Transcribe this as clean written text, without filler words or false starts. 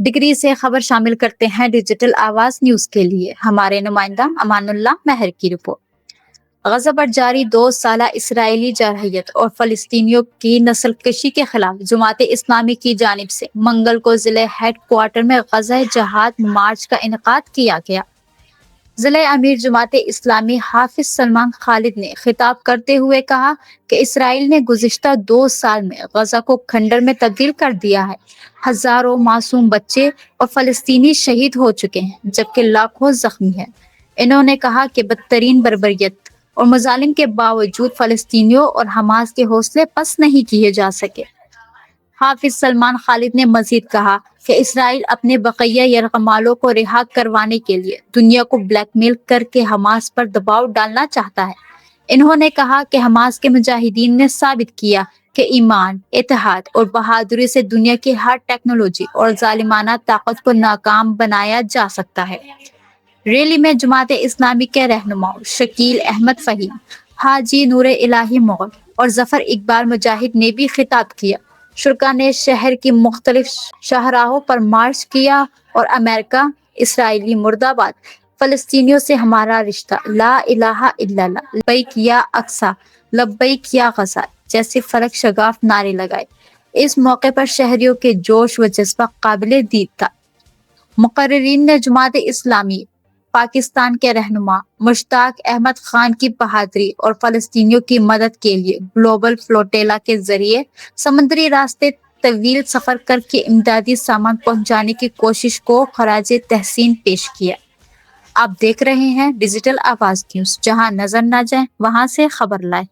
Degree سے خبر شامل کرتے ہیں ڈیجیٹل آواز نیوز کے لیے ہمارے نمائندہ امان اللہ مہر کی رپورٹ۔ غزہ پر جاری 2 سالہ اسرائیلی جارحیت اور فلسطینیوں کی نسل کشی کے خلاف جماعت اسلامی کی جانب سے منگل کو ضلع ہیڈ کوارٹر میں غزہ جہاد مارچ کا انعقاد کیا گیا۔ ضلع امیر جماعت اسلامی حافظ سلمان خالد نے خطاب کرتے ہوئے کہا کہ اسرائیل نے گزشتہ 2 سال میں غزہ کو کھنڈر میں تبدیل کر دیا ہے۔ ہزاروں معصوم بچے اور فلسطینی شہید ہو چکے ہیں جبکہ لاکھوں زخمی ہیں۔ انہوں نے کہا کہ بدترین بربریت اور مظالم کے باوجود فلسطینیوں اور حماس کے حوصلے پست نہیں کیے جا سکے۔ حافظ سلمان خالد نے مزید کہا کہ اسرائیل اپنے بقیہ یرغمالوں کو رہا کروانے کے لیے دنیا کو بلیک میل کر کے حماس پر دباؤ ڈالنا چاہتا ہے۔ انہوں نے کہا کہ حماس کے مجاہدین نے ثابت کیا کہ ایمان، اتحاد اور بہادری سے دنیا کی ہر ٹیکنالوجی اور ظالمانہ طاقت کو ناکام بنایا جا سکتا ہے۔ ریلی میں جماعت اسلامی کے رہنماؤں شکیل احمد فہیم، حاجی نور الہی مغل اور ظفر اقبال مجاہد نے بھی خطاب کیا۔ شرکا نے شہر کی مختلف شاہراہوں پر مارچ کیا اور امریکہ، اسرائیلی مرد آباد، فلسطینیوں سے ہمارا رشتہ، لا الہ الا اللہ، لبیک یا اقصی، لبیک یا غزہ جیسے فلک شگاف نعرے لگائے۔ اس موقع پر شہریوں کے جوش و جذبہ قابل دید تھا۔ مقررین نے جماعت اسلامی پاکستان کے رہنما مشتاق احمد خان کی بہادری اور فلسطینیوں کی مدد کے لیے گلوبل فلوٹیلا کے ذریعے سمندری راستے طویل سفر کر کے امدادی سامان پہنچانے کی کوشش کو خراج تحسین پیش کیا۔ آپ دیکھ رہے ہیں ڈیجیٹل آواز نیوز، جہاں نظر نہ جائیں وہاں سے خبر لائیں۔